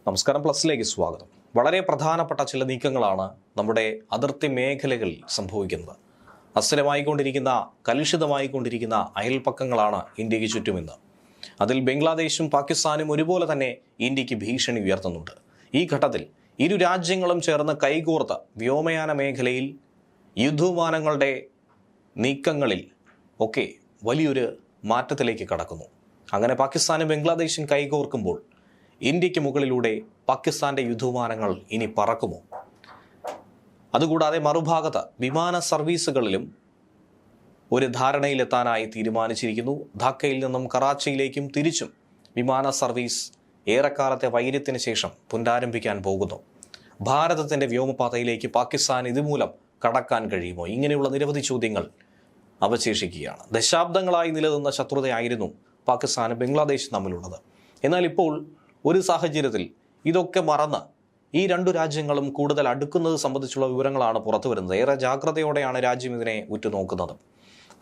നമസ്കാരം, പ്ലസിലേക്ക് സ്വാഗതം. വളരെ പ്രധാനപ്പെട്ട ചില നീക്കങ്ങളാണ് നമ്മുടെ അതിർത്തി മേഖലകളിൽ സംഭവിക്കുന്നത്. അസ്ഥിരമായിക്കൊണ്ടിരിക്കുന്ന, കലുഷിതമായിക്കൊണ്ടിരിക്കുന്ന അയൽപ്പക്കങ്ങളാണ് ഇന്ത്യക്ക് ചുറ്റുമിന്ന്. അതിൽ ബംഗ്ലാദേശും പാകിസ്ഥാനും ഒരുപോലെ തന്നെ ഇന്ത്യക്ക് ഭീഷണി ഉയർത്തുന്നുണ്ട്. ഈ ഘട്ടത്തിൽ ഇരു രാജ്യങ്ങളും ചേർന്ന് കൈകോർത്ത് വ്യോമയാന മേഖലയിൽ യുദ്ധവിമാനങ്ങളുടെ നീക്കങ്ങളിൽ ഒക്കെ വലിയൊരു മാറ്റത്തിലേക്ക് കടക്കുന്നു. അങ്ങനെ പാകിസ്ഥാനും ബംഗ്ലാദേശും കൈകോർക്കുമ്പോൾ ഇന്ത്യക്ക് മുകളിലൂടെ പാകിസ്ഥാന്റെ യുദ്ധവിമാനങ്ങൾ ഇനി പറക്കുമോ? അതുകൂടാതെ മറുഭാഗത്ത് വിമാന സർവീസുകളിലും ഒരു ധാരണയിലെത്താനായി തീരുമാനിച്ചിരിക്കുന്നു. ധാക്കയിൽ നിന്നും കറാച്ചിയിലേക്കും തിരിച്ചും വിമാന സർവീസ് ഏറെക്കാലത്തെ വൈര്യത്തിന് ശേഷം പുനരാരംഭിക്കാൻ പോകുന്നു. ഭാരതത്തിന്റെ വ്യോമപാതയിലേക്ക് പാകിസ്ഥാൻ ഇതുമൂലം കടക്കാൻ കഴിയുമോ? ഇങ്ങനെയുള്ള നിരവധി ചോദ്യങ്ങൾ അവശേഷിക്കുകയാണ്. ദശാബ്ദങ്ങളായി നിലനിന്ന ശത്രുതയായിരുന്നു പാകിസ്ഥാനും ബംഗ്ലാദേശും തമ്മിലുള്ളത്. എന്നാൽ ഇപ്പോൾ ഒരു സാഹചര്യത്തിൽ ഇതൊക്കെ മറന്ന് ഈ രണ്ടു രാജ്യങ്ങളും കൂടുതൽ അടുക്കുന്നത് സംബന്ധിച്ചുള്ള വിവരങ്ങളാണ് പുറത്തു വരുന്നത്. ഏറെ ജാഗ്രതയോടെയാണ് രാജ്യം ഇതിനെ ഉറ്റുനോക്കുന്നത്.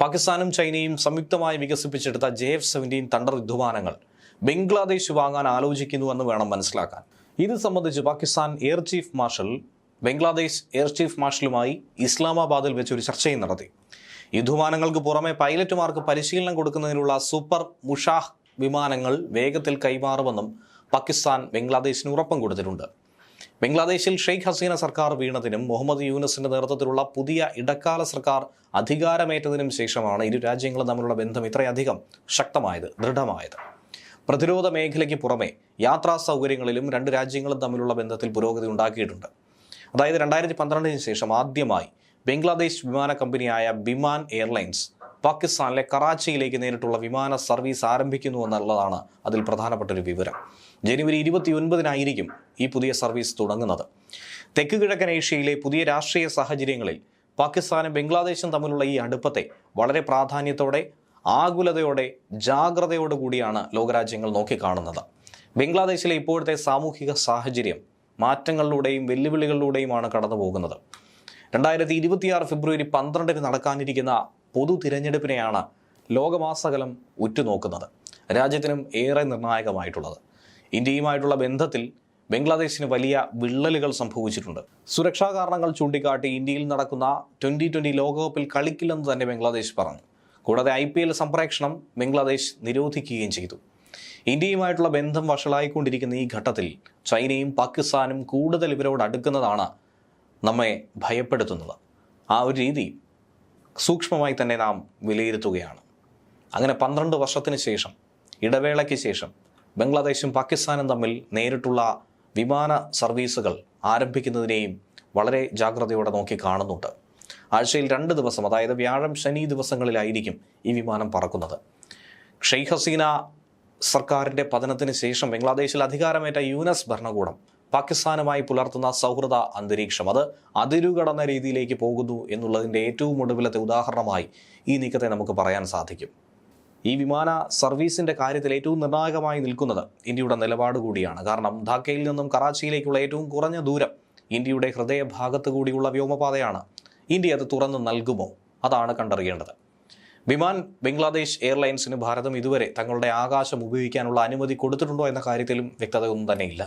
പാകിസ്ഥാനും ചൈനയും സംയുക്തമായി വികസിപ്പിച്ചെടുത്ത JF-17 തണ്ടർ യുദ്ധവിമാനങ്ങൾ ബംഗ്ലാദേശ് വാങ്ങാൻ ആലോചിക്കുന്നുവെന്ന് വേണം മനസ്സിലാക്കാൻ. ഇത് സംബന്ധിച്ച് Pakistan air chief marshal Bangladesh air chief മാർഷലുമായി ഇസ്ലാമാബാദിൽ വെച്ച് ഒരു ചർച്ചയും നടത്തി. യുദ്ധവിമാനങ്ങൾക്ക് പുറമെ പൈലറ്റുമാർക്ക് പരിശീലനം കൊടുക്കുന്നതിനുള്ള സൂപ്പർ മുഷാഹ് വിമാനങ്ങൾ വേഗത്തിൽ കൈമാറുമെന്നും പാകിസ്ഥാൻ ബംഗ്ലാദേശിന് ഉറപ്പും കൊടുത്തിട്ടുണ്ട്. ബംഗ്ലാദേശിൽ ഷെയ്ഖ് ഹസീന സർക്കാർ വീണതിനും മുഹമ്മദ് യൂനസിന്റെ നേതൃത്വത്തിലുള്ള പുതിയ ഇടക്കാല സർക്കാർ അധികാരമേറ്റതിനും ശേഷമാണ് ഇരു രാജ്യങ്ങളും തമ്മിലുള്ള ബന്ധം ഇത്രയധികം ശക്തമായത്, ദൃഢമായത്. പ്രതിരോധ മേഖലയ്ക്ക് പുറമെ യാത്രാ സൗകര്യങ്ങളിലും രണ്ട് രാജ്യങ്ങളും തമ്മിലുള്ള ബന്ധത്തിൽ പുരോഗതി ഉണ്ടാക്കിയിട്ടുണ്ട്. അതായത് 2012 ശേഷം ആദ്യമായി ബംഗ്ലാദേശ് വിമാന കമ്പനിയായ ബിമാൻ എയർലൈൻസ് പാകിസ്ഥാനിലെ കറാച്ചിയിലേക്ക് നേരിട്ടുള്ള വിമാന സർവീസ് ആരംഭിക്കുന്നു എന്നുള്ളതാണ് അതിൽ പ്രധാനപ്പെട്ട ഒരു വിവരം. ജനുവരി 29 ഈ പുതിയ സർവീസ് തുടങ്ങുന്നത്. തെക്ക് കിഴക്കൻ ഏഷ്യയിലെ പുതിയ രാഷ്ട്രീയ സാഹചര്യങ്ങളിൽ പാകിസ്ഥാനും ബംഗ്ലാദേശും തമ്മിലുള്ള ഈ അടുപ്പത്തെ വളരെ പ്രാധാന്യത്തോടെ, ആകുലതയോടെ, ജാഗ്രതയോടു കൂടിയാണ് ലോകരാജ്യങ്ങൾ നോക്കിക്കാണുന്നത്. ബംഗ്ലാദേശിലെ ഇപ്പോഴത്തെ സാമൂഹിക സാഹചര്യം മാറ്റങ്ങളിലൂടെയും വെല്ലുവിളികളിലൂടെയുമാണ് കടന്നു പോകുന്നത്. 2026 ഫെബ്രുവരി 12 നടക്കാനിരിക്കുന്ന പൊതു തിരഞ്ഞെടുപ്പിനെയാണ് ലോകമാസകലം ഉറ്റുനോക്കുന്നത്. രാജ്യത്തിനും ഏറെ നിർണായകമായിട്ടുള്ളത്. ഇന്ത്യയുമായിട്ടുള്ള ബന്ധത്തിൽ ബംഗ്ലാദേശിന് വലിയ വിള്ളലുകൾ സംഭവിച്ചിട്ടുണ്ട്. സുരക്ഷാ കാരണങ്ങൾ ചൂണ്ടിക്കാട്ടി ഇന്ത്യയിൽ നടക്കുന്ന 2020 ലോകകപ്പിൽ കളിക്കില്ലെന്ന് തന്നെ ബംഗ്ലാദേശ് പറഞ്ഞു. കൂടാതെ IPL സംപ്രേഷണം ബംഗ്ലാദേശ് നിരോധിക്കുകയും ചെയ്തു. ഇന്ത്യയുമായിട്ടുള്ള ബന്ധം വഷളായിക്കൊണ്ടിരിക്കുന്ന ഈ ഘട്ടത്തിൽ ചൈനയും പാകിസ്ഥാനും കൂടുതൽ ഇവരോട് അടുക്കുന്നതാണ് നമ്മെ ഭയപ്പെടുത്തുന്നത്. ആ ഒരു രീതി സൂക്ഷ്മമായി തന്നെ നാം വിലയിരുത്തുകയാണ്. അങ്ങനെ 12 വർഷത്തിന് ശേഷം, ഇടവേളയ്ക്ക് ശേഷം ബംഗ്ലാദേശും പാകിസ്ഥാനും തമ്മിൽ നേരിട്ടുള്ള വിമാന സർവീസുകൾ ആരംഭിക്കുന്നതിനെയും വളരെ ജാഗ്രതയോടെ നോക്കി കാണുന്നുണ്ട്. ആഴ്ചയിൽ 2 ദിവസം, അതായത് വ്യാഴം ശനി ദിവസങ്ങളിലായിരിക്കും ഈ വിമാനം പറക്കുന്നത്. ഷെയ്ഖ് ഹസീന സർക്കാരിൻ്റെ പതനത്തിന് ശേഷം ബംഗ്ലാദേശിൽ അധികാരമേറ്റ യൂനസ് ഭരണകൂടം പാകിസ്ഥാനുമായി പുലർത്തുന്ന സൗഹൃദ അന്തരീക്ഷം അത് അതിരുകടന്ന രീതിയിലേക്ക് പോകുന്നു എന്നുള്ളതിൻ്റെ ഏറ്റവും ഒടുവിലത്തെ ഉദാഹരണമായി ഈ നീക്കത്തെ നമുക്ക് പറയാൻ സാധിക്കും. ഈ വിമാന സർവീസിൻ്റെ കാര്യത്തിൽ ഏറ്റവും നിർണായകമായി നിൽക്കുന്നത് ഇന്ത്യയുടെ നിലപാട് കൂടിയാണ്. കാരണം ധാക്കയിൽ നിന്നും കറാച്ചിയിലേക്കുള്ള ഏറ്റവും കുറഞ്ഞ ദൂരം ഇന്ത്യയുടെ ഹൃദയഭാഗത്ത് കൂടിയുള്ള വ്യോമപാതയാണ്. ഇന്ത്യ അത് തുറന്നു നൽകുമോ? അതാണ് കണ്ടറിയേണ്ടത്. വിമാൻ ബംഗ്ലാദേശ് എയർലൈൻസിന് ഭാരതം ഇതുവരെ തങ്ങളുടെ ആകാശം ഉപയോഗിക്കാനുള്ള അനുമതി കൊടുത്തിട്ടുണ്ടോ എന്ന കാര്യത്തിലും വ്യക്തതയൊന്നും തന്നെയില്ല.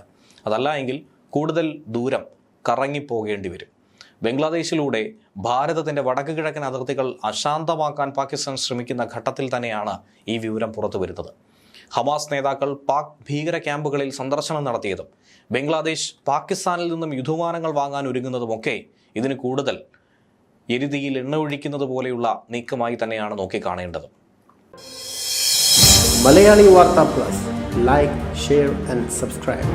അതല്ല എങ്കിൽ കൂടുതൽ ദൂരം കറങ്ങിപ്പോകേണ്ടി വരും. ബംഗ്ലാദേശിലൂടെ ഭാരതത്തിൻ്റെ വടക്ക് കിഴക്കൻ അതിർത്തികൾ അശാന്തമാക്കാൻ പാകിസ്ഥാൻ ശ്രമിക്കുന്ന ഘട്ടത്തിൽ തന്നെയാണ് ഈ വിവരം പുറത്തു വരുന്നത്. ഹമാസ് നേതാക്കൾ പാക് ഭീകര ക്യാമ്പുകളിൽ സന്ദർശനം നടത്തിയതും ബംഗ്ലാദേശ് പാകിസ്ഥാനിൽ നിന്നും യുദ്ധവിമാനങ്ങൾ വാങ്ങാൻ ഒരുങ്ങുന്നതുമൊക്കെ ഇതിന് കൂടുതൽ എരുതിയിൽ എണ്ണ ഒഴിക്കുന്നത് പോലെയുള്ള നീക്കമായി തന്നെയാണ് നോക്കിക്കാണേണ്ടത്. മലയാളി വാർത്ത plus, like, share and subscribe.